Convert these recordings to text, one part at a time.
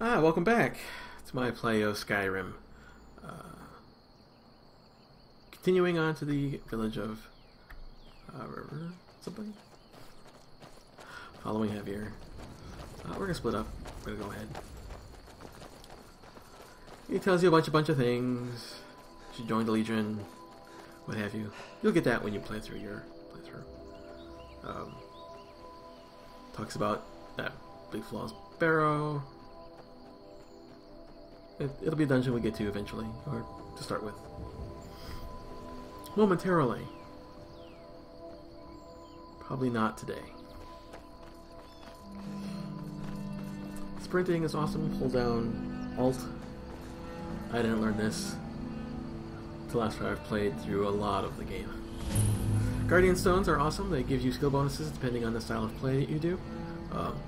Welcome back to my play of Skyrim. Continuing on to the village of River something. Following heavier. We're gonna split up. We're gonna go ahead. He tells you a bunch of things. You should join the Legion, what have you. You'll get that when you play through your playthrough. Talks about that Big Flaw's Barrow. It'll be a dungeon we get to eventually, or to start with. Momentarily. Probably not today. Sprinting is awesome. Hold down Alt. I didn't learn this till after I've played through a lot of the game. Guardian Stones are awesome. They give you skill bonuses depending on the style of play that you do.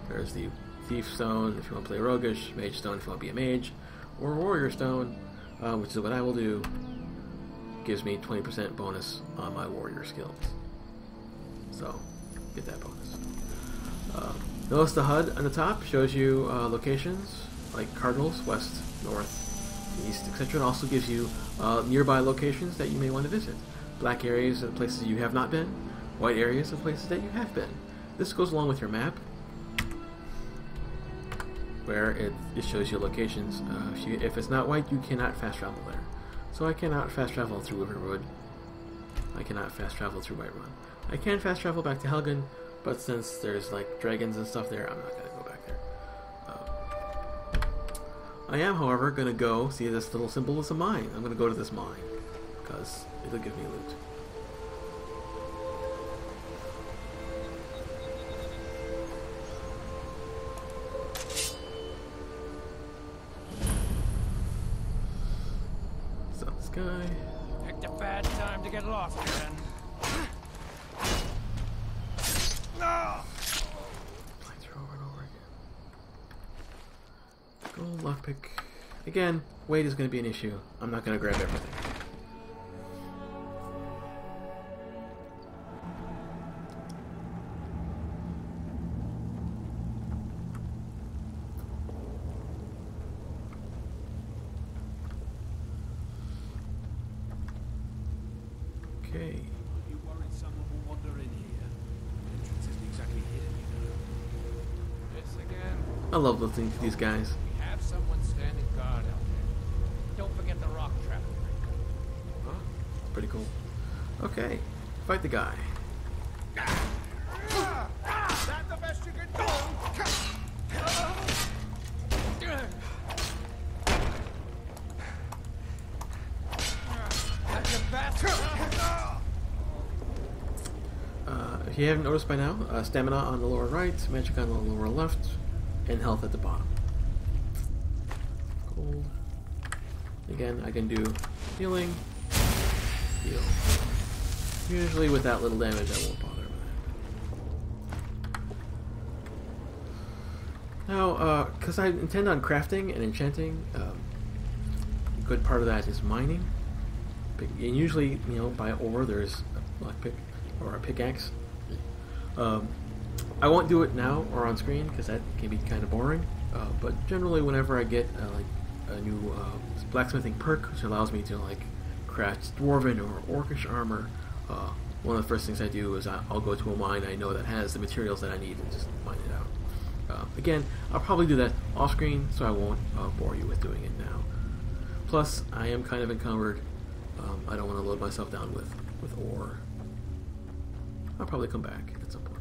There's the Thief Stone if you want to play Roguish, Mage Stone if you want to be a mage, or Warrior Stone, which is what I will do. Gives me 20% bonus on my warrior skills. So, get that bonus. Notice the HUD on the top shows you locations like cardinals, west, north, east, etc. It also gives you nearby locations that you may want to visit. Black areas of places you have not been, white areas of places that you have been. This goes along with your map, where it shows you locations. If it's not white, you cannot fast travel there. So I cannot fast travel through Riverwood. I cannot fast travel through Whiterun. I can fast travel back to Helgen, but since there's like dragons and stuff there, I'm not going to go back there. I am, however, going to go see this little symbol is a mine. I'm going to go to this mine, because it'll give me loot. Guy. Picked a bad time to get lost again. Play through over and over again. Gold lockpick. Again, weight is going to be an issue. I'm not going to grab everything. Okay. You worried someone will wander in here? The entrance isn't exactly hidden, you know. Yes, again. I love listening to these guys. We have someone standing guard out there. Don't forget the rock trap. Huh? Pretty cool. Okay. Fight the guy. Is that the best you can do? That's a bastard! If you haven't noticed by now, stamina on the lower right, magic on the lower left, and health at the bottom. Gold. Again, I can do healing, heal. Usually with that little damage, I won't bother with that. Now, because I intend on crafting and enchanting, a good part of that is mining. And usually, you know, by ore, there's a lockpick or a pickaxe. I won't do it now or on screen because that can be kind of boring. But generally, whenever I get like a new blacksmithing perk, which allows me to like craft dwarven or orcish armor, one of the first things I do is I'll go to a mine I know that has the materials that I need and just mine it out. Again, I'll probably do that off screen, so I won't bore you with doing it now. Plus, I am kind of encumbered. I don't want to load myself down with ore. I'll probably come back at some point.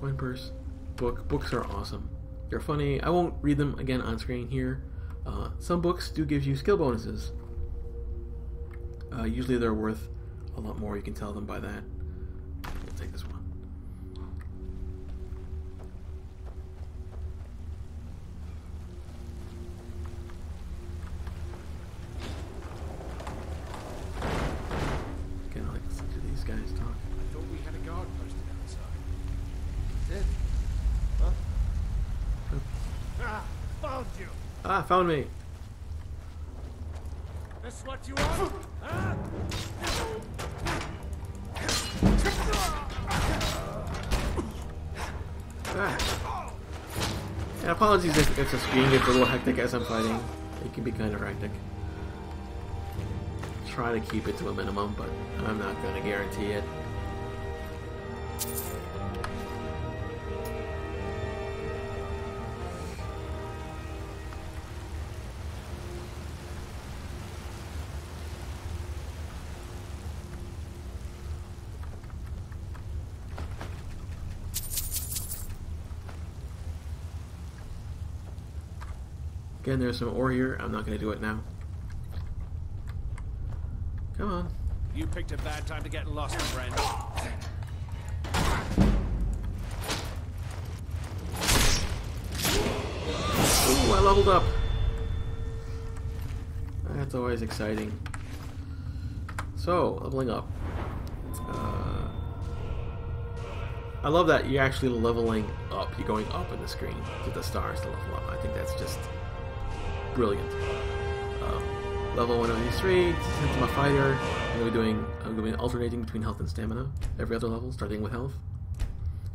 Coin purse. Books are awesome. They're funny. I won't read them again on screen here. Some books do give you skill bonuses. Usually they're worth a lot more. You can tell them by that. We'll take this one. Again, I like to listen to these guys talk. I thought we had a guard posted outside. Did? Huh? Ah, found you. Ah, found me. This what you want? Huh? Ah. And apologies if the screen gets a little hectic as I'm fighting. It can be kind of hectic. Try to keep it to a minimum, but I'm not going to guarantee it. Again, there's some ore here. I'm not going to do it now. Come on. You picked a bad time to get lost, my friend. Ooh, I leveled up. That's always exciting. So, leveling up. I love that you're actually leveling up. You're going up in the screen to the stars to level up. I think that's just brilliant. Level 193, since I'm a fighter, I'm going to be alternating between health and stamina every other level, starting with health,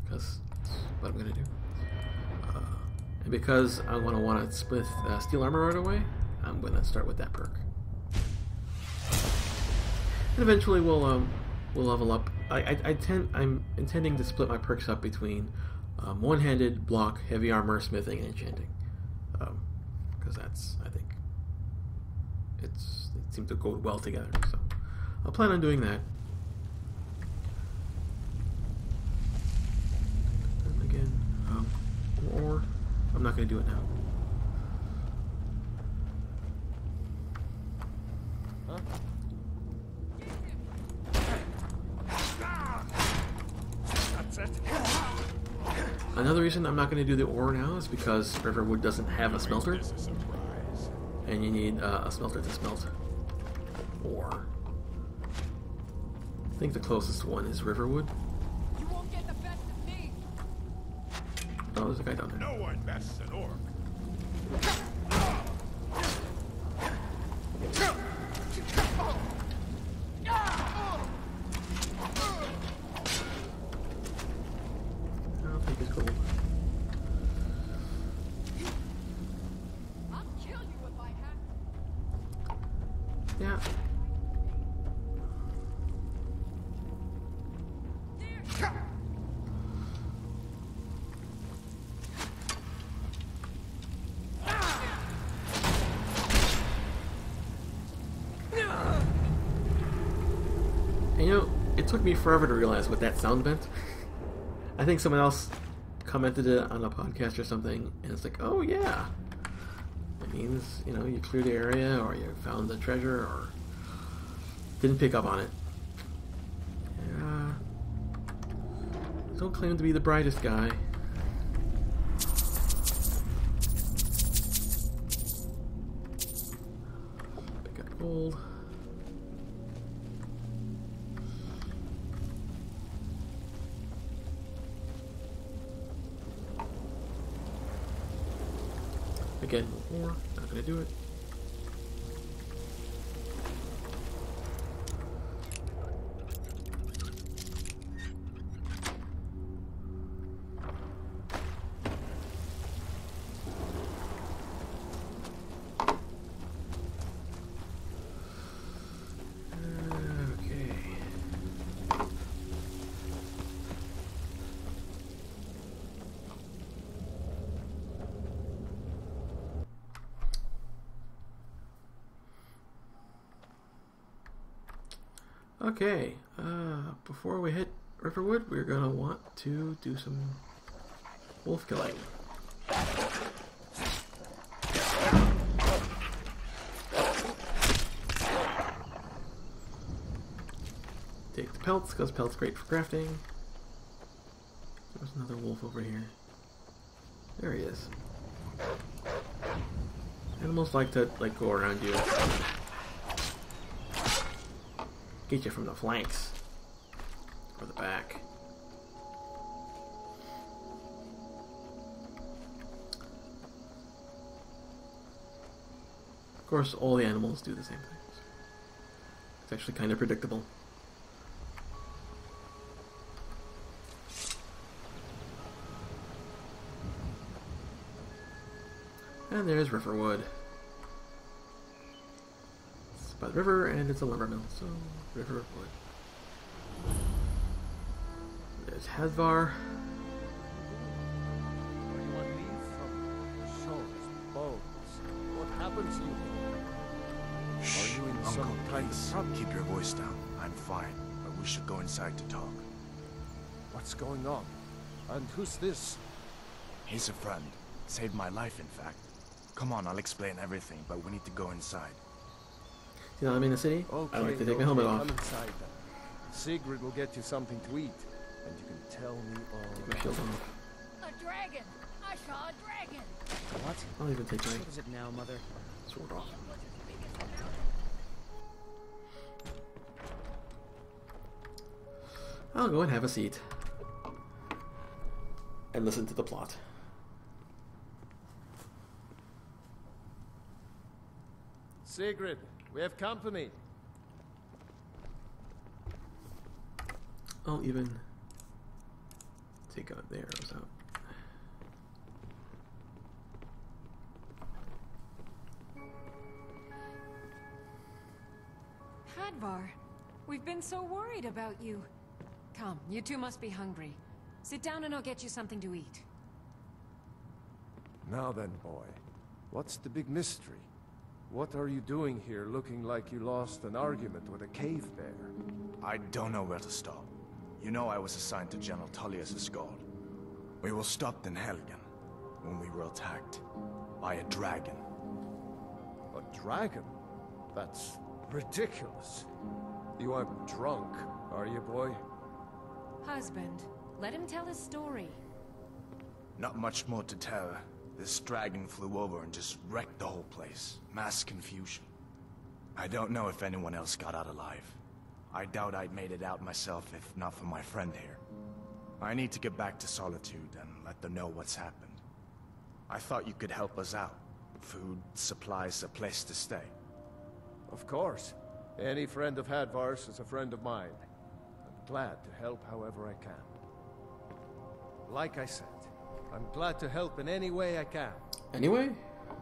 because that's what I'm going to do. And because I'm going to want to smith steel armor right away, I'm going to start with that perk. And eventually we'll level up. I'm intending to split my perks up between one-handed, block, heavy armor, smithing, and enchanting, because that's, I think, it seems to go well together. So I'll plan on doing that. And again, or I'm not going to do it now. Another reason I'm not going to do the ore now is because Riverwood doesn't have a smelter, and you need a smelter to smelt ore. I think the closest one is Riverwood. You won't get the best of me. Oh, there's a guy down there. No one bests an orc. I'll take his gold. I'll kill you if I have to. Yeah. And you know, it took me forever to realize what that sound meant. I think someone else commented it on a podcast or something, and it's like, oh yeah. It means, you know, you cleared the area, or you found the treasure, or didn't pick up on it. Yeah. Don't claim to be the brightest guy. Pick up gold. Again, more. Not gonna do it. Okay. Okay, before we hit Riverwood, we're gonna want to do some wolf killing. Take the pelts, because pelts great for crafting. There's another wolf over here. There he is. Animals like to go around you. Get you from the flanks or the back. Of course, all the animals do the same things. It's actually kind of predictable. And there's Riverwood. It's by the river, and it's a lumber mill, so Riverwood. There's Hadvar. Are you on leave from shoulders, bones? What happened to you? Are you in some kind of trouble? Keep your voice down. I'm fine, but we should go inside to talk. What's going on? And who's this? He's a friend. Saved my life, in fact. Come on, I'll explain everything, but we need to go inside. See how I'm in the city? Okay, I like to take my helmet off. Come inside then. Sigrid will get you something to eat, and you can tell me all Take my about shield it. off. A dragon! I saw a dragon! What? I'll even take my What is it now, Mother? sword off. I'll go and have a seat. And listen to the plot. Sigrid, we have company. I'll even take out the arrows out. Hadvar, we've been so worried about you. Come, you two must be hungry. Sit down and I'll get you something to eat. Now then, boy, what's the big mystery? What are you doing here looking like you lost an argument with a cave bear? I don't know where to start. You know I was assigned to General Tullius' guard. We were stopped in Helgen when we were attacked by a dragon. A dragon? That's ridiculous. You aren't drunk, are you, boy? Husband, let him tell his story. Not much more to tell. This dragon flew over and just wrecked the whole place. Mass confusion. I don't know if anyone else got out alive. I doubt I'd made it out myself if not for my friend here. I need to get back to Solitude and let them know what's happened. I thought you could help us out. Food, supplies, a place to stay. Of course. Any friend of Hadvar's is a friend of mine. I'm glad to help however I can. Like I said, I'm glad to help in any way I can. Anyway?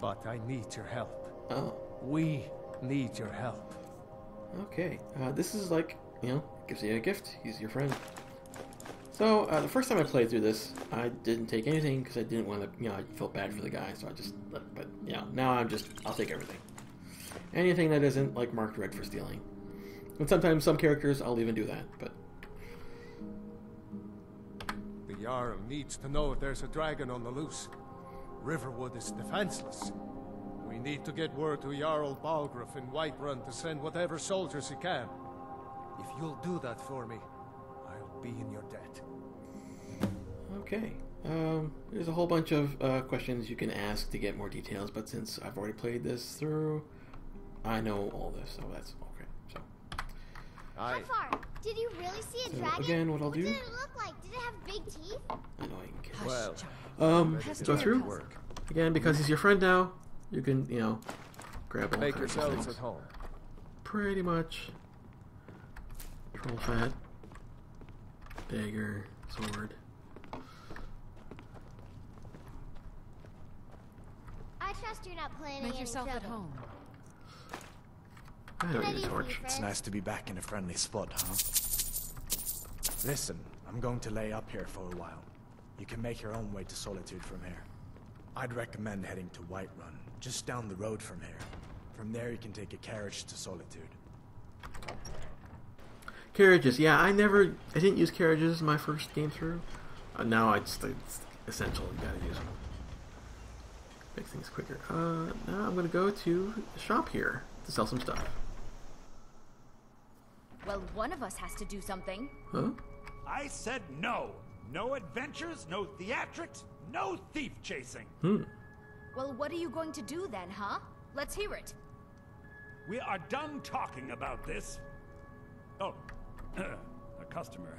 But I need your help. Oh. We need your help. Okay. This is like, you know, gives you a gift. He's your friend. So, the first time I played through this, I didn't take anything because I didn't want to, you know, I felt bad for the guy, so I just, but, you know, now I'll take everything. Anything that isn't, like, marked red for stealing. And sometimes some characters, I'll even do that, but... The Jarl needs to know if there's a dragon on the loose. Riverwood is defenseless. We need to get word to Jarl Balgruuf in Whiterun to send whatever soldiers he can. If you'll do that for me, I'll be in your debt. Okay. There's a whole bunch of questions you can ask to get more details, but since I've already played this through, I know all this, so that's okay. So, Aye. How far? Did you really see a so dragon? again, what I'll do... What did it look like? Did it have big teeth? Annoying kids. Well, Go through. work. Again, because he's your friend now, you can, you know, grab all Make kinds of yourselves things. at home. Pretty much. Troll fat. Dagger. Sword. I trust you're not planning Make any yourself at trouble. home. I don't Can I need use a torch. you, It's friend? nice to be back in a friendly spot, huh? Listen, I'm going to lay up here for a while. You can make your own way to Solitude from here. I'd recommend heading to Whiterun, just down the road from here. From there you can take a carriage to Solitude. Carriages. Yeah, I didn't use carriages my first game through. Now it's essential. You gotta use them. Make things quicker. Now I'm gonna go to the shop here to sell some stuff. Well, one of us has to do something. Huh? I said no. No adventures, no theatrics, no thief chasing. Well, what are you going to do then, huh? Let's hear it. We are done talking about this. Oh, a customer.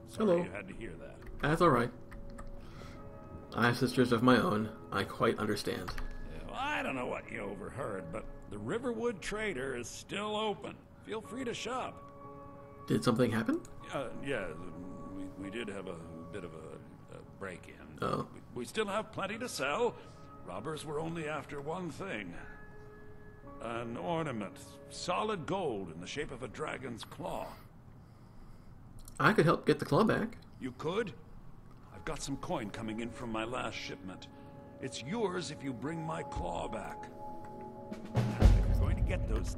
Sorry Hello. you had to hear that. That's alright. I have sisters of my own. I quite understand. Yeah, well, I don't know what you overheard, but the Riverwood Trader is still open. Feel free to shop. Did something happen? Yeah, we did have a bit of a break-in. Oh. We still have plenty to sell. Robbers were only after one thing. An ornament, solid gold in the shape of a dragon's claw. I could help get the claw back. You could? I've got some coin coming in from my last shipment. It's yours if you bring my claw back. If you're going to get those...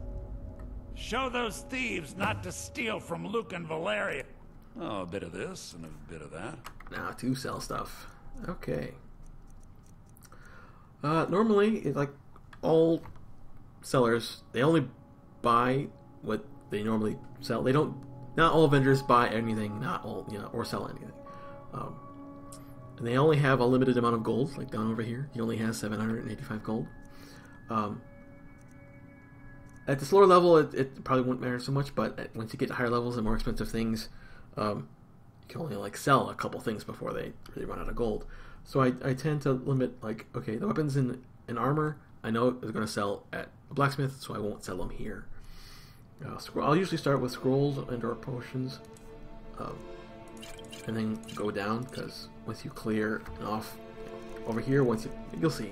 Show those thieves not to steal from Luke and Valeria. Oh, a bit of this and a bit of that. Now to sell stuff. Okay. Normally, like all sellers, they only buy what they normally sell. They don't. Not all vendors buy anything. Not all, or sell anything. And they only have a limited amount of gold. Like down over here, he only has 785 gold. At this lower level, it probably wouldn't matter so much. But once you get to higher levels and more expensive things, you can only like sell a couple things before they really run out of gold. So I tend to limit, like, okay, the weapons and armor I know is going to sell at a blacksmith, so I won't sell them here. I'll usually start with scrolls and or potions, and then go down, because once you clear off over here, you'll see.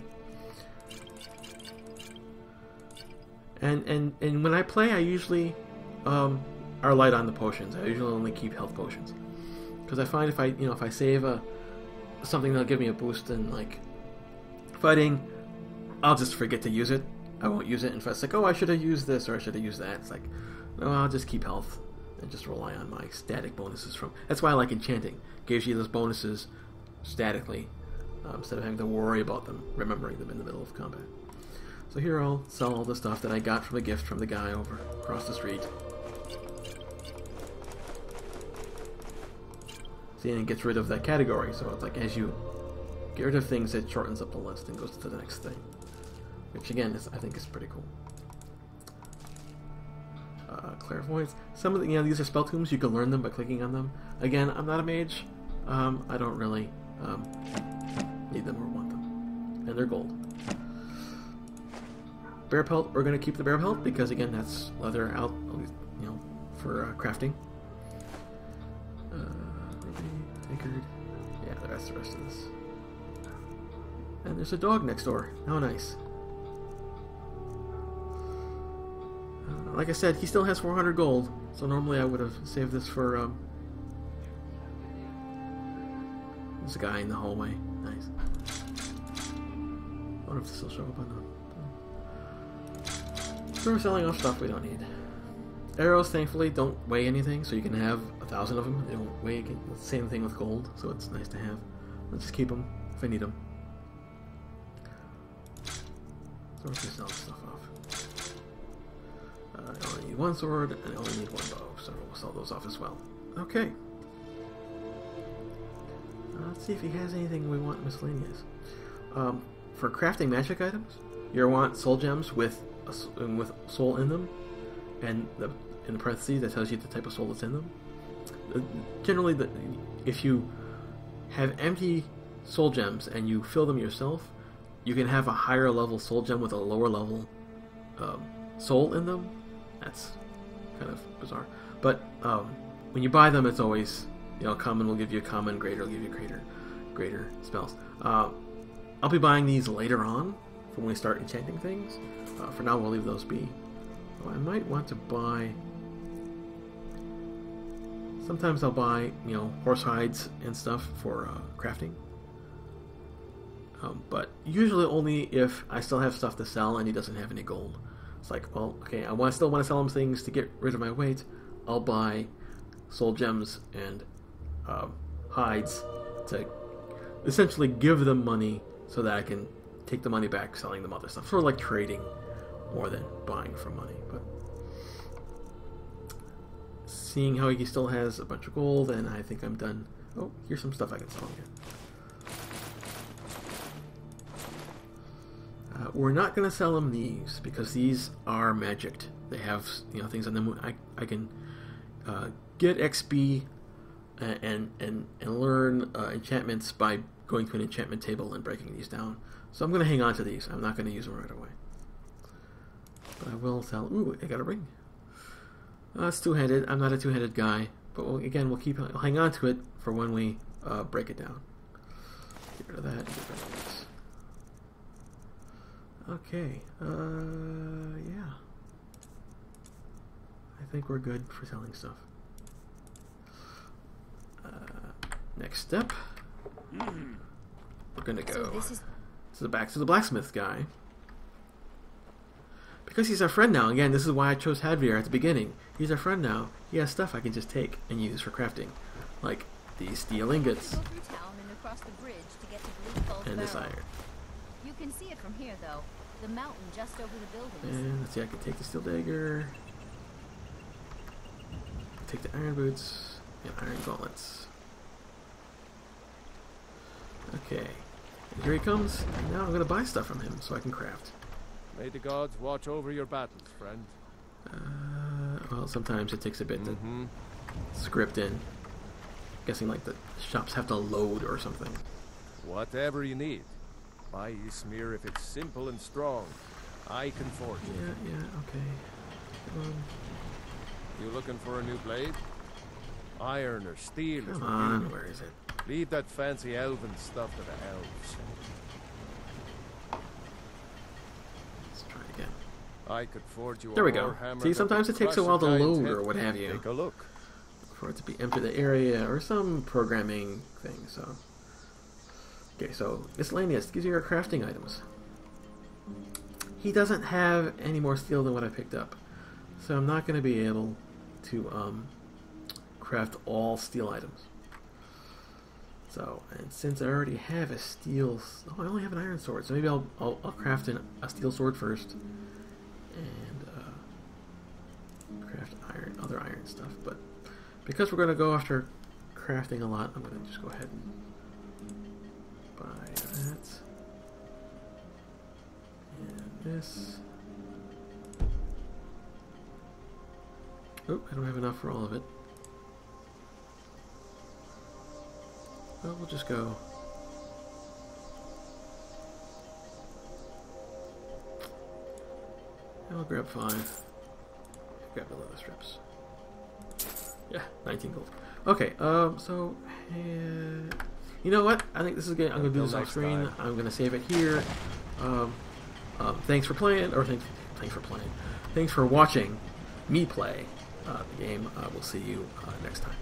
And when I play, I usually are light on the potions. I usually only keep health potions, because I find if I save something that'll give me a boost in like fighting, I'll just forget to use it. I won't use it, and if it's like, oh, I should have used this or I should have used that, it's like, no, I'll just keep health and just rely on my static bonuses from. That's why I like enchanting. Gives you those bonuses statically instead of having to worry about them, remembering them in the middle of combat. So here I'll sell all the stuff that I got from a gift from the guy over across the street. See, and it gets rid of that category, so it's like as you get rid of things, it shortens up the list and goes to the next thing. Which again, I think is pretty cool. Clairvoyance. Some of the, these are spell tombs. You can learn them by clicking on them. Again, I'm not a mage. I don't really need them or want them, and they're gold. Bear pelt. We're going to keep the bear pelt because again, that's leather out, for crafting. Yeah, that's the rest of this. And there's a dog next door. How nice. Like I said, he still has 400 gold, so normally I would have saved this for this guy in the hallway. Nice. I wonder if this will show up on the... So we're selling off stuff we don't need. Arrows, thankfully, don't weigh anything, so you can have 1,000 of them. They won't weigh. Same thing with gold, so it's nice to have. I'll just keep them if I need them. So we're just selling stuff off. I only need one sword, and I only need one bow, so we'll sell those off as well. Okay. Let's see if he has anything we want miscellaneous. For crafting magic items, you'll want soul gems with soul in them, and in the parentheses that tells you the type of soul that's in them. Generally, if you have empty soul gems and you fill them yourself, you can have a higher level soul gem with a lower level soul in them. That's kind of bizarre. But when you buy them, it's always, common will give you a common, greater will give you greater spells. I'll be buying these later on for when we start enchanting things. For now, we'll leave those be. Oh, I might want to buy... Sometimes I'll buy, horse hides and stuff for crafting. But usually only if I still have stuff to sell and he doesn't have any gold. It's like, well, okay, I still want to sell him things to get rid of my weight. I'll buy soul gems and hides to essentially give them money so that I can take the money back selling them other stuff. Sort of like trading more than buying for money. But seeing how he still has a bunch of gold, and I think I'm done. Oh, here's some stuff I can sell again. We're not going to sell him these because these are magicked. They have things on them. I can get XP and learn enchantments by going to an enchantment table and breaking these down. So I'm going to hang on to these. I'm not going to use them right away. But I will sell... Ooh, I got a ring. It's two-handed. I'm not a two-handed guy. But I'll hang on to it for when we break it down. Get rid of that. Get rid of this. Okay, yeah. I think we're good for selling stuff. Next step. We're gonna go back to the blacksmith guy. Because he's our friend now, again, this is why I chose Hadvir at the beginning. He's our friend now. He has stuff I can just take and use for crafting. Like these steel ingots. Go through town and across the bridge to get to Blue Falls And this Barrel. iron. You can see it from here, though. The mountain just over the buildings. And let's see, I can take the steel dagger. Take the iron boots and iron gauntlets. Okay. And here he comes. And now I'm going to buy stuff from him so I can craft. May the gods watch over your battles, friend. Well, sometimes it takes a bit to script in. Guessing like the shops have to load or something. Whatever you need. Buy Ysmir if it's simple and strong. I can forge it. Yeah, okay. Come on. You looking for a new blade? Iron or steel? Come on, where is it? Leave that fancy elven stuff to the elves. Let's try it again. I could forge you There we a go. warhammer See, that sometimes would it takes a crush while to giant's load head. or what have you. Take a look. For it to be enter the area or some programming thing, so. Okay, so miscellaneous gives you your crafting items. He doesn't have any more steel than what I picked up. So I'm not going to be able to craft all steel items. So, and since I already have a steel... Oh, I only have an iron sword, so maybe I'll craft a steel sword first. And craft other iron stuff. But because we're going to go after crafting a lot, I'm going to just go ahead and buy that. And this. Oh, I don't have enough for all of it. Well, we'll just go. I'll grab 5. Grab the leather strips. Yeah, 19 gold. Okay, so you know what? I think this is good. I'm gonna do this off screen. I'm gonna save it here. Thanks for playing, or thanks for playing. Thanks for watching me play the game. We'll see you next time.